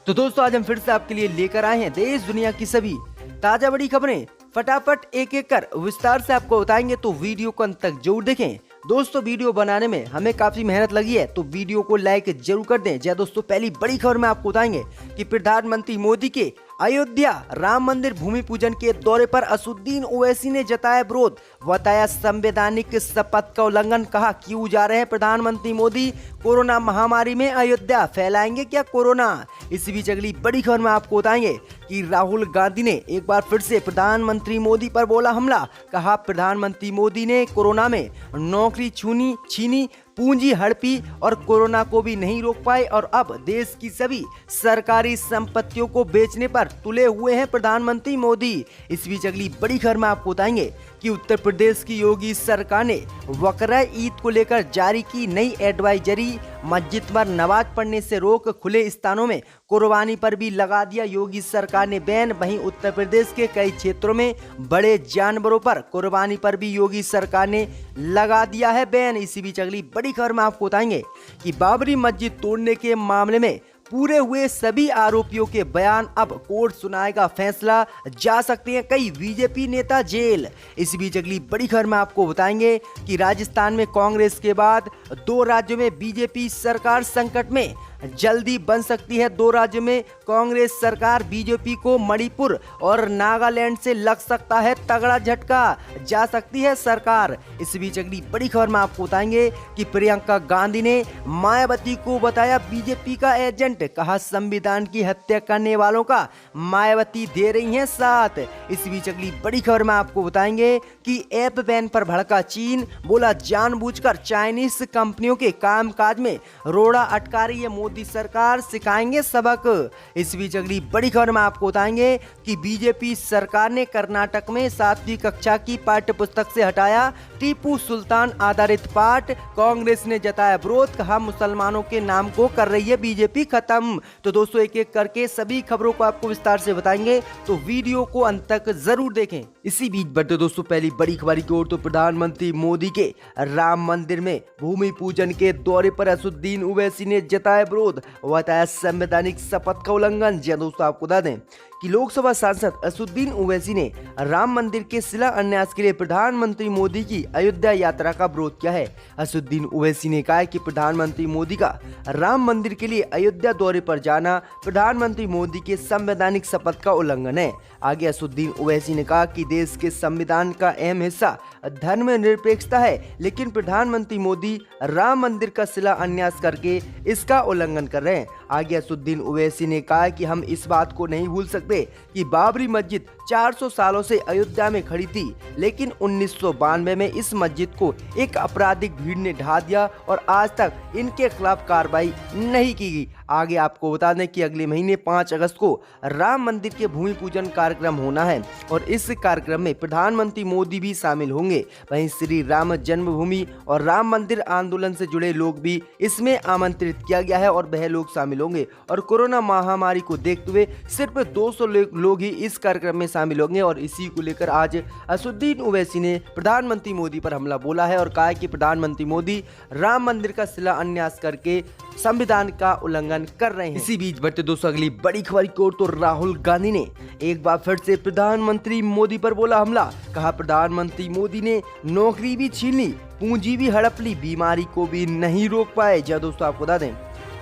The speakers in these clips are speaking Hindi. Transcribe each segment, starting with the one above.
तो दोस्तों आज हम फिर से आपके लिए लेकर आए हैं देश दुनिया की सभी ताजा बड़ी खबरें। फटाफट एक एक कर विस्तार से आपको बताएंगे, तो वीडियो को अंत तक जरूर देखें। दोस्तों वीडियो बनाने में हमें काफी मेहनत लगी है, तो वीडियो को लाइक जरूर कर दें। जय दोस्तों, पहली बड़ी खबर में आपको बताएंगे कि प्रधानमंत्री मोदी के अयोध्या राम मंदिर भूमि पूजन के दौरे पर असदुद्दीन ओवैसी ने जताया विरोध, बताया संवैधानिक शपथ का उल्लंघन। कहा क्यों जा रहे हैं प्रधानमंत्री मोदी, कोरोना महामारी में अयोध्या, फैलाएंगे क्या कोरोना। इस बीच अगली बड़ी खबर में आपको बताएंगे कि राहुल गांधी ने एक बार फिर से प्रधानमंत्री मोदी पर बोला हमला। कहा प्रधानमंत्री मोदी ने कोरोना में नौकरी छीनी, पूंजी हड़पी और कोरोना को भी नहीं रोक पाए, और अब देश की सभी सरकारी संपत्तियों को बेचने पर तुले हुए हैं प्रधानमंत्री मोदी। इस बीच अगली बड़ी खबर में आपको बताएंगे कि उत्तर प्रदेश की योगी सरकार ने बकरा ईद को लेकर जारी की नई एडवाइजरी। मस्जिद पर नमाज पढ़ने से रोक, खुले स्थानों में कुर्बानी पर भी लगा दिया योगी सरकार ने बैन। वहीं उत्तर प्रदेश के कई क्षेत्रों में बड़े जानवरों पर कुर्बानी पर भी योगी सरकार ने लगा दिया है बैन। इसी बीच अगली बड़ी खबर में आपको बताएंगे कि बाबरी मस्जिद तोड़ने के मामले में पूरे हुए सभी आरोपियों के बयान, अब कोर्ट सुनाएगा फैसला, जा सकते हैं कई बीजेपी नेता जेल। इस बीच अगली बड़ी खबर में आपको बताएंगे कि राजस्थान में कांग्रेस के बाद 2 राज्यों में बीजेपी सरकार संकट में, जल्दी बन सकती है 2 राज्यों में कांग्रेस सरकार। बीजेपी को मणिपुर और नागालैंड से लग सकता है तगड़ा झटका, जा सकती है सरकार। इस बीच अगली बड़ी खबर में आपको बताएंगे कि प्रियंका गांधी ने मायावती को बताया बीजेपी का एजेंट। कहा संविधान की हत्या करने वालों का मायावती दे रही हैं साथ। इस बीच अगली बड़ी खबर में आपको बताएंगे कि ऐप बैन पर भड़का चीन, बोला जानबूझकर चाइनीज कंपनियों के कामकाज में रोड़ा अटका रही है मोदी सरकार, सिखाएंगे सबक। इस बीच अगली बड़ी खबर में आपको बताएंगे कि बीजेपी सरकार ने कर्नाटक में 7वीं कक्षा की पाठ्य पुस्तक से हटाया टीपू सुल्तान आधारित पाठ। कांग्रेस ने जताया विरोध, कहा मुसलमानों के नाम को कर रही है बीजेपी खत्म। तो दोस्तों एक एक करके सभी खबरों को आपको विस्तार से बताएंगे, तो वीडियो को अंत तक जरूर देखें। इसी बीच बढ़ते दोस्तों पहली बड़ी खबर की ओर, तो प्रधानमंत्री मोदी के राम मंदिर में भूमि पूजन के दौरे पर असदुद्दीन ओवैसी ने जताया विरोध, बताया संवैधानिक शपथ का उल्लंघन। जी दोस्तों आपको बता दें कि लोकसभा सांसद असदुद्दीन ओवैसी ने राम मंदिर के शिलान्यास के लिए प्रधानमंत्री मोदी की अयोध्या यात्रा का विरोध किया है। असदुद्दीन ओवैसी ने कहा कि प्रधानमंत्री मोदी का राम मंदिर के लिए अयोध्या दौरे पर जाना प्रधानमंत्री मोदी के संवैधानिक शपथ का उल्लंघन है। आगे असदुद्दीन ओवैसी ने कहा कि देश के संविधान का अहम हिस्सा धर्मनिरपेक्षता है, लेकिन प्रधानमंत्री मोदी राम मंदिर का शिलान्यास करके इसका उल्लंघन कर रहे हैं। आगे असदुद्दीन ओवैसी ने कहा कि हम इस बात को नहीं भूल सकते कि बाबरी मस्जिद 400 सालों से अयोध्या में खड़ी थी, लेकिन 1992 में इस मस्जिद को एक आपराधिक भीड़ ने ढा दिया और आज तक इनके खिलाफ कार्रवाई नहीं की गई। आगे आपको बता दें कि अगले महीने 5 अगस्त को राम मंदिर के भूमि पूजन कार्यक्रम होना है और इस कार्यक्रम में प्रधानमंत्री मोदी भी शामिल होंगे। वहीं श्री राम जन्मभूमि और राम मंदिर आंदोलन से जुड़े लोग भी इसमें आमंत्रित किया गया है और वह लोग शामिल होंगे। और कोरोना महामारी को देखते हुए सिर्फ 200 लोग ही इस कार्यक्रम में शामिल होंगे। और इसी को लेकर आज असदुद्दीन ओवैसी ने प्रधानमंत्री मोदी पर हमला बोला है और कहा है कि प्रधानमंत्री मोदी राम मंदिर का शिलान्यास करके संविधान का उल्लंघन कर रहे हैं। इसी बीच बढ़ते दोस्तों अगली बड़ी खबर की ओर, तो राहुल गांधी ने एक बार फिर से प्रधानमंत्री मोदी पर बोला हमला। कहा प्रधानमंत्री मोदी ने नौकरी भी छीन ली, पूंजी भी हड़प ली, बीमारी को भी नहीं रोक पाए। जय दोस्तों आपको बता दें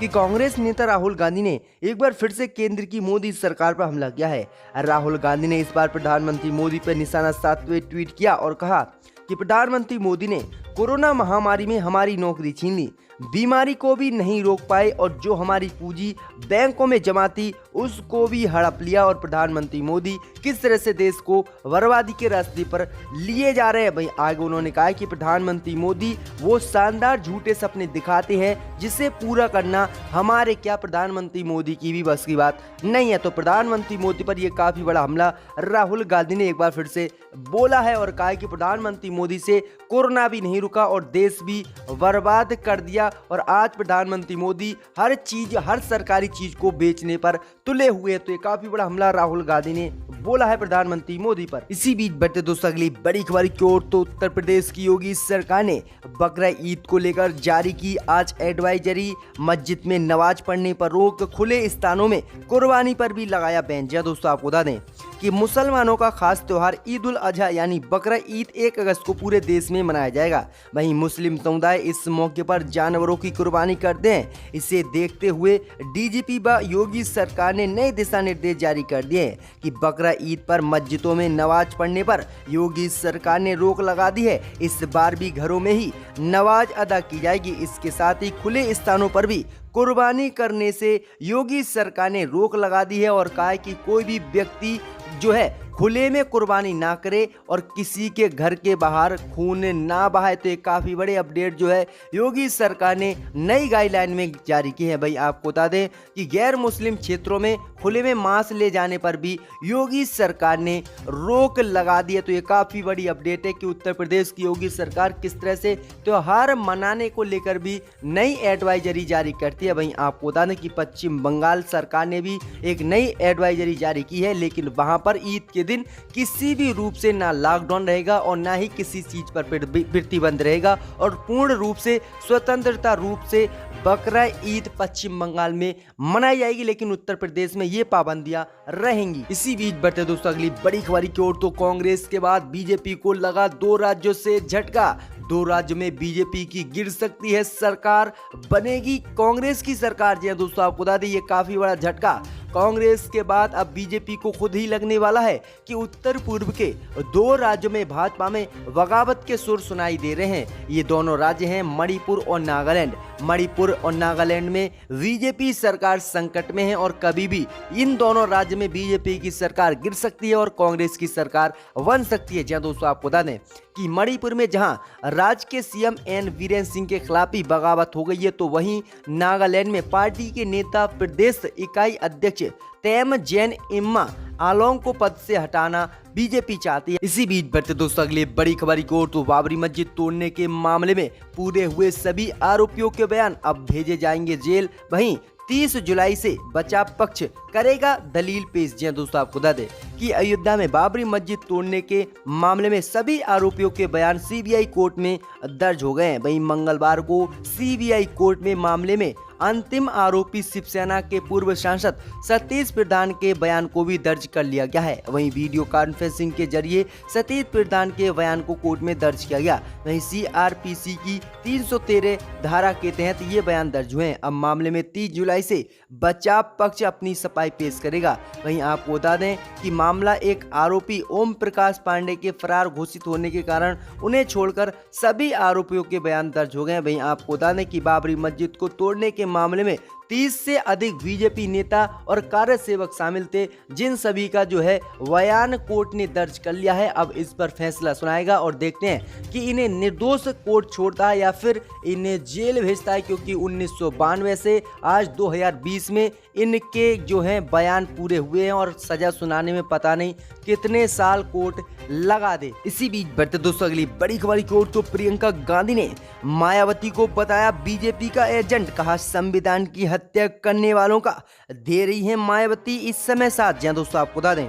कि कांग्रेस नेता राहुल गांधी ने एक बार फिर से केंद्र की मोदी सरकार पर हमला किया है। राहुल गांधी ने इस बार प्रधानमंत्री मोदी पर निशाना साधते हुए ट्वीट किया और कहा कि प्रधानमंत्री मोदी ने कोरोना महामारी में हमारी नौकरी छीन ली, बीमारी को भी नहीं रोक पाए और जो हमारी पूंजी बैंकों में जमा थी उसको भी हड़प लिया। और प्रधानमंत्री मोदी किस तरह से देश को बर्बादी के रास्ते पर लिए जा रहे हैं। भाई आगे उन्होंने कहा कि प्रधानमंत्री मोदी वो शानदार झूठे सपने दिखाते हैं जिसे पूरा करना हमारे क्या प्रधानमंत्री मोदी की भी बस की बात नहीं है। तो प्रधानमंत्री मोदी पर यह काफी बड़ा हमला राहुल गांधी ने एक बार फिर से बोला है और कहा कि प्रधानमंत्री मोदी से कोरोना भी नहीं रुका और देश भी बर्बाद कर दिया। और आज प्रधानमंत्री मोदी हर सरकारी चीज को बेचने पर तुले हुए। तो ये काफी बड़ा हमला राहुल गांधी ने बोला है प्रधानमंत्री मोदी पर। इसी बीच बढ़ते दोस्तों अगली बड़ी खबर की ओर, तो उत्तर प्रदेश की योगी सरकार ने बकरा ईद को लेकर जारी की आज एडवाइजरी। मस्जिद में नमाज पढ़ने पर रोक, खुले स्थानों में कुर्बानी पर भी लगाया बैन। जी दोस्तों, आपको बता दें कि मुसलमानों का खास त्योहार ईद उल अजहा यानी बकरा ईद 1 अगस्त को पूरे देश में मनाया जाएगा। वहीं मुस्लिम समुदाय इस मौके पर जानवरों की कुर्बानी करते हैं। इसे देखते हुए डीजीपी व योगी सरकार ने नए दिशा निर्देश जारी कर दिए हैं कि बकरा ईद पर मस्जिदों में नमाज पढ़ने पर योगी सरकार ने रोक लगा दी है। इस बार भी घरों में ही नमाज अदा की जाएगी। इसके साथ ही खुले स्थानों पर भी कुर्बानी करने से योगी सरकार ने रोक लगा दी है और कहा है कि कोई भी व्यक्ति जो है खुले में कुर्बानी ना करे और किसी के घर के बाहर खून ना बहाए। तो एक काफ़ी बड़े अपडेट जो है योगी सरकार ने नई गाइडलाइन में जारी की है। भाई आपको बता दें कि गैर मुस्लिम क्षेत्रों में खुले में मांस ले जाने पर भी योगी सरकार ने रोक लगा दी है। तो ये काफ़ी बड़ी अपडेट है कि उत्तर प्रदेश की योगी सरकार किस तरह से त्योहार मनाने को लेकर भी नई एडवाइजरी जारी करती है। वहीं आपको बता दें कि पश्चिम बंगाल सरकार ने भी एक नई एडवाइजरी जारी की है, लेकिन वहां पर ईद के दिन किसी भी रूप से ना लॉकडाउन रहेगा और ना ही किसी चीज पर प्रतिबंध रहेगा और पूर्ण रूप से स्वतंत्रता रूप से बकरा ईद पश्चिम बंगाल में मनाई जाएगी, लेकिन उत्तर प्रदेश में ये पाबंदियां रहेंगी। इसी बीच बढ़ते दोस्तों अगली बड़ी खबर की ओर, तो कांग्रेस के बाद बीजेपी को लगा 2 राज्यों से झटका। 2 राज्यों में बीजेपी की गिर सकती है सरकार, बनेगी कांग्रेस की सरकार। जी दोस्तों, आपको बता दें ये काफी बड़ा झटका कांग्रेस के बाद अब बीजेपी को खुद ही लगने वाला है कि उत्तर पूर्व के 2 राज्यों में भाजपा में बगावत के सुर सुनाई दे रहे हैं। ये दोनों राज्य हैं मणिपुर और नागालैंड। मणिपुर और नागालैंड में बीजेपी सरकार संकट में है और कभी भी इन दोनों राज्य में बीजेपी की सरकार गिर सकती है और कांग्रेस की सरकार बन सकती है। जहां दोस्तों आपको बता दें कि मणिपुर में जहां राज्य के सीएम एन वीरेन सिंह के खिलाफ ही बगावत हो गई है, तो वहीं नागालैंड में पार्टी के नेता प्रदेश इकाई अध्यक्ष तेम जैन इम्मा आलोंग को पद से हटाना बीजेपी चाहती है। इसी बीच बढ़ते दोस्तों अगली बड़ी खबर की ओर, तो बाबरी मस्जिद तोड़ने के मामले में पूरे हुए सभी आरोपियों के बयान अब भेजे जाएंगे जेल। वहीं 30 जुलाई से बचाव पक्ष करेगा दलील पेश। जी दोस्तों, आपको बता दें कि अयोध्या में बाबरी मस्जिद तोड़ने के मामले में सभी आरोपियों के बयान सीबीआई कोर्ट में दर्ज हो गए हैं। वहीं मंगलवार को सीबीआई कोर्ट में मामले में अंतिम आरोपी शिवसेना के पूर्व सांसद सतीश प्रधान के बयान को भी दर्ज कर लिया गया है। वहीं वीडियो कॉन्फ्रेंसिंग के जरिए सतीश प्रधान के बयान को कोर्ट में दर्ज किया गया। वहीं सीआरपीसी की 313 धारा के तहत ये बयान दर्ज हुए हैं। अब मामले में 30 जुलाई से बचाव पक्ष अपनी सफाई पेश करेगा। वहीं आपको बता दें कि मामला एक आरोपी ओम प्रकाश पांडे के फरार घोषित होने के कारण उन्हें छोड़कर सभी आरोपियों के बयान दर्ज हो गए। वहीं आपको बता दें कि बाबरी मस्जिद को तोड़ने के मामले में 30 से अधिक बीजेपी नेता और कार्यसेवक शामिल थे, जिन सभी का जो है बयान कोर्ट ने दर्ज कर लिया है। अब इस पर फैसला सुनाएगा और देखते हैं कि इन्हें निर्दोष कोर्ट छोड़ता है या फिर इन्हें जेल भेजता है, क्योंकि 1992 से आज 2020 में इनके जो है बयान पूरे हुए हैं और सजा सुनाने में पता नहीं कितने साल कोर्ट लगा दे। इसी बीच बढ़ते दोस्तों अगली बड़ी खबर की ओर, तो प्रियंका गांधी ने मायावती को बताया बीजेपी का एजेंट। कहा संविधान की हत्या करने वालों का दे रही है मायावती इस समय साथ। जहां दोस्तों आपको बता दें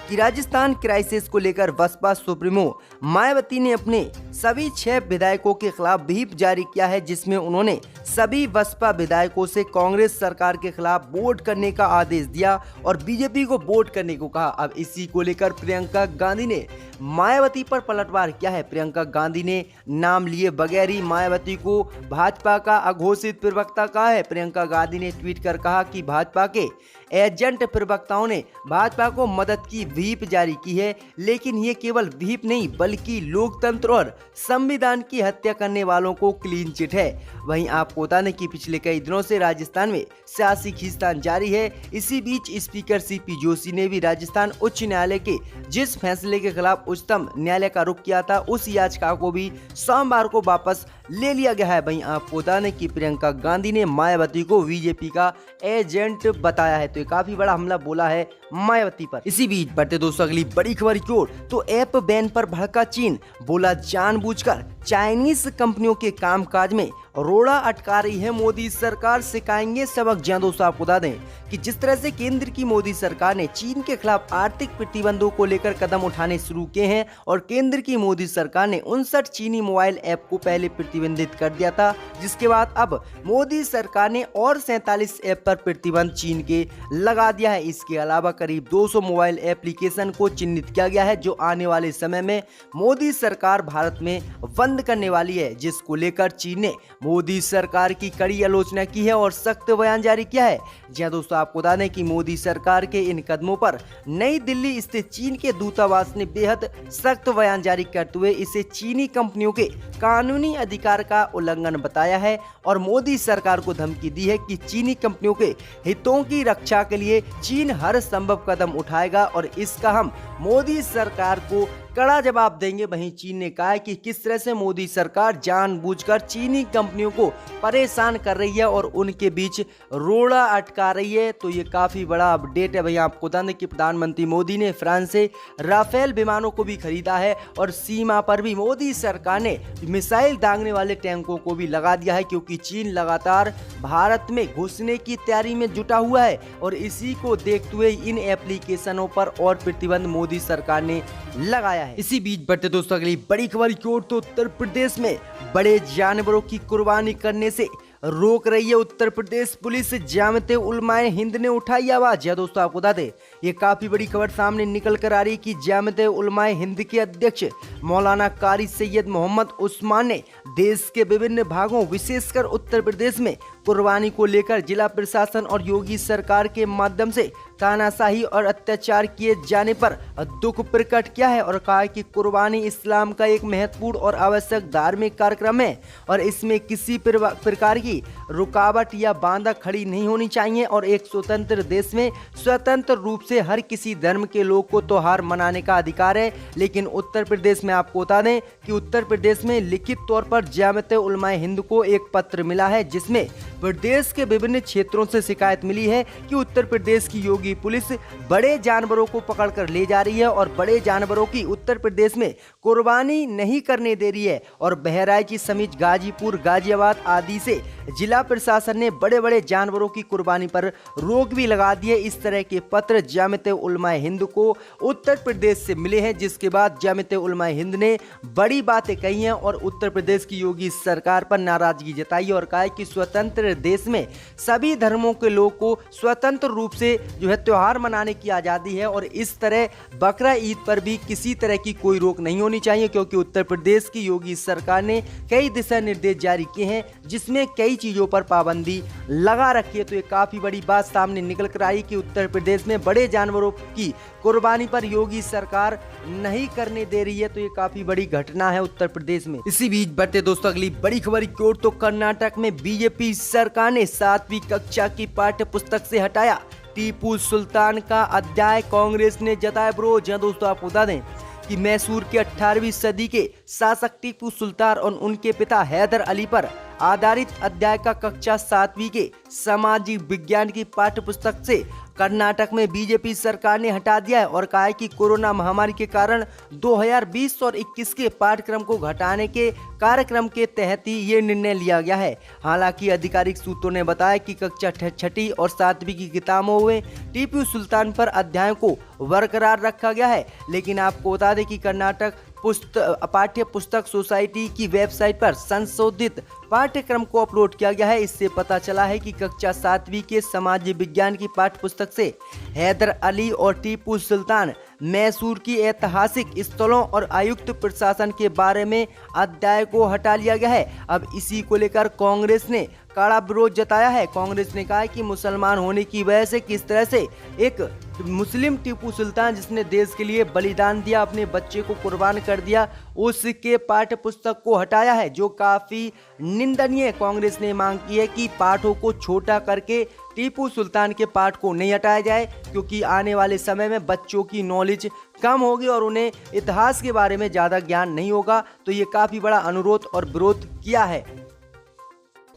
कि राजस्थान क्राइसिस को लेकर बसपा सुप्रीमो मायावती ने अपने सभी 6 विधायकों के खिलाफ व्हिप जारी किया है, जिसमें उन्होंने सभी बसपा विधायकों से कांग्रेस सरकार के खिलाफ वोट करने का आदेश दिया और बीजेपी को वोट करने को कहा। अब इसी को लेकर प्रियंका गांधी ने मायावती पर पलटवार किया है। प्रियंका गांधी ने नाम लिए बगैर ही मायावती को भाजपा का अघोषित प्रवक्ता कहा है। प्रियंका गांधी ने ट्वीट कर कहा कि भाजपा के एजेंट प्रवक्ताओं ने भाजपा को मदद की व्हिप जारी की है, लेकिन ये केवल व्हिप नहीं बल्कि लोकतंत्र और संविधान की हत्या करने वालों को क्लीन चिट है। वहीं आपको बता दें कि पिछले कई दिनों से राजस्थान में सियासी खींचतान जारी है। इसी बीच स्पीकर सीपी जोशी ने भी राजस्थान उच्च न्यायालय के जिस फैसले के खिलाफ उच्चतम न्यायालय का रुख किया था, उस याचिका को भी सोमवार को वापस ले लिया गया है। वहीं आपको बता दें कि प्रियंका गांधी ने मायावती को बीजेपी का एजेंट बताया है, तो ये काफी बड़ा हमला बोला है मायावती पर। इसी बीच बढ़ते दोस्तों अगली बड़ी खबर की ओर, तो ऐप बैन पर भड़का चीन, बोला जानबूझकर चाइनीज कंपनियों के कामकाज में रोड़ा अटका रही है मोदी सरकार, सिखाएंगे सबक। जी दोस्तों, आपको बता दें कि जिस तरह से केंद्र की मोदी सरकार ने चीन के खिलाफ आर्थिक प्रतिबंधों को लेकर कदम उठाने शुरू किए हैं और केंद्र की मोदी सरकार ने 59 चीनी मोबाइल ऐप को पहले प्रतिबंधित कर दिया था, जिसके बाद अब मोदी सरकार ने और 47 ऐप पर प्रतिबंध चीन के लगा दिया है। इसके अलावा करीब 200 मोबाइल एप्लीकेशन को चिन्हित किया गया है जो आने वाले समय में मोदी सरकार भारत में बंद करने वाली है, जिसको लेकर चीन ने मोदी सरकार की कड़ी आलोचना की है और सख्त बयान जारी किया है। जी हां दोस्तों, आपको बता दें कि मोदी सरकार के इन कदमों पर नई दिल्ली स्थित चीन के दूतावास ने बेहद सख्त बयान जारी करते हुए इसे चीनी कंपनियों के कानूनी अधिकार का उल्लंघन बताया है और मोदी सरकार को धमकी दी है कि चीनी कंपनियों के हितों की रक्षा के लिए चीन हर संभव कदम उठाएगा और इसका हम मोदी सरकार को कड़ा जवाब देंगे। वहीं चीन ने कहा है कि किस तरह से मोदी सरकार जानबूझकर चीनी कंपनियों को परेशान कर रही है और उनके बीच रोड़ा अटका रही है। तो ये काफी बड़ा अपडेट है। भैया आपको बता दें कि प्रधानमंत्री मोदी ने फ्रांस से राफेल विमानों को भी खरीदा है और सीमा पर भी मोदी सरकार ने मिसाइल दागने वाले टैंकों को भी लगा दिया है, क्योंकि चीन लगातार भारत में घुसने की तैयारी में जुटा हुआ है और इसी को देखते हुए इन एप्लीकेशनों पर और प्रतिबंध मोदी सरकार ने लगाया है। इसी बीच बढ़ते दोस्तों अगली बड़ी खबर की ओर, तो उत्तर प्रदेश में बड़े जानवरों की कुर्बानी करने से रोक रही है उत्तर प्रदेश पुलिस। जामिते उलमाए हिंद ने उठाई आवाज। या दोस्तों, आपको बता दें ये काफी बड़ी खबर सामने निकल कर आ रही कि जामिते उलमाए हिंद के अध्यक्ष मौलाना कारी सैयद मोहम्मद उस्मान ने देश के विभिन्न भागों विशेषकर उत्तर प्रदेश में कुर्बानी को लेकर जिला प्रशासन और योगी सरकार के माध्यम से तानाशाही और अत्याचार किए जाने पर दुख प्रकट किया है और कहा कि कुर्बानी इस्लाम का एक महत्वपूर्ण और आवश्यक धार्मिक कार्यक्रम है और इसमें किसी प्रकार की रुकावट या बाधा खड़ी नहीं होनी चाहिए और एक स्वतंत्र देश में स्वतंत्र रूप से हर किसी धर्म के लोग को त्योहार मनाने का अधिकार है। लेकिन उत्तर प्रदेश में आपको बता दें कि उत्तर प्रदेश में लिखित तौर पर जामिते उलमाए हिंद को एक पत्र मिला है जिसमें प्रदेश के विभिन्न क्षेत्रों से शिकायत मिली है कि उत्तर प्रदेश की योगी पुलिस बड़े जानवरों को पकड़कर ले जा रही है और बड़े जानवरों की उत्तर प्रदेश में कुर्बानी नहीं करने दे रही है और बहराइच समेत गाजीपुर, गाजियाबाद आदि से जिला प्रशासन ने बड़े बड़े जानवरों की कुर्बानी पर रोक भी लगा दी है। इस तरह के पत्र जामिते उलमाए हिंद को उत्तर प्रदेश से मिले हैं, जिसके बाद जामिते उलमाए हिंद ने बड़ी बातें कही हैं और उत्तर प्रदेश की योगी सरकार पर नाराजगी जताई और कहा कि स्वतंत्र देश में सभी धर्मों के लोग को स्वतंत्र रूप से जो है त्योहार मनाने की आज़ादी है और इस तरह बकरा ईद पर भी किसी तरह की कोई रोक नहीं होनी चाहिए, क्योंकि उत्तर प्रदेश की योगी सरकार ने कई दिशा निर्देश जारी किए हैं जिसमें कई चीज़ों पर पाबंदी लगा रखी है। तो ये काफ़ी बड़ी बात सामने निकल कर आई कि उत्तर प्रदेश में बड़े जानवरों की कुर्बानी पर योगी सरकार नहीं करने दे रही है। तो ये काफी बड़ी घटना है उत्तर प्रदेश में। इसी बीच बढ़ते दोस्तों अगली बड़ी खबर की ओर, तो कर्नाटक में बीजेपी सरकार ने 7वीं कक्षा की पाठ्य पुस्तक से हटाया टीपू सुल्तान का अध्याय, कांग्रेस ने जताया विरोध। दोस्तों आपको बता दें कि मैसूर के 18वीं सदी के शासक टीपू सुल्तान और उनके पिता हैदर अली पर आधारित अध्याय का कक्षा 7वीं के सामाजिक विज्ञान की पाठ्य पुस्तक से कर्नाटक में बीजेपी सरकार ने हटा दिया है और कहा है कि कोरोना महामारी के कारण 2020 और 21 के पाठ्यक्रम को घटाने के कार्यक्रम के तहत ही ये निर्णय लिया गया है। हालांकि आधिकारिक सूत्रों ने बताया कि कक्षा 6ठी और 7वीं की किताबों में टीपू सुल्तान पर अध्यायों को बरकरार रखा गया है। लेकिन आपको बता दें कि कर्नाटक पाठ्य पुस्तक सोसाइटी की वेबसाइट पर संशोधित पाठ्यक्रम को अपलोड किया गया है। इससे पता चला है कि कक्षा 7वीं के समाज विज्ञान की पाठ्य पुस्तक से हैदर अली और टीपू सुल्तान, मैसूर की ऐतिहासिक स्थलों और आयुक्त प्रशासन के बारे में अध्याय को हटा लिया गया है। अब इसी को लेकर कांग्रेस ने कड़ा विरोध जताया है। कांग्रेस ने कहा है कि मुसलमान होने की वजह से किस तरह से एक मुस्लिम टीपू सुल्तान जिसने देश के लिए बलिदान दिया, अपने बच्चे को कुर्बान कर दिया, उसके पाठ्य पुस्तक को हटाया है, जो काफी निंदनीय। कांग्रेस ने मांग की है कि पाठों को छोटा करके टीपू सुल्तान के पाठ को नहीं हटाया जाए, क्योंकि आने वाले समय में बच्चों की नॉलेज कम होगी और उन्हें इतिहास के बारे में ज्यादा ज्ञान नहीं होगा। तो ये काफी बड़ा अनुरोध और विरोध किया है।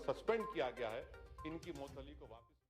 सस्पेंड किया गया है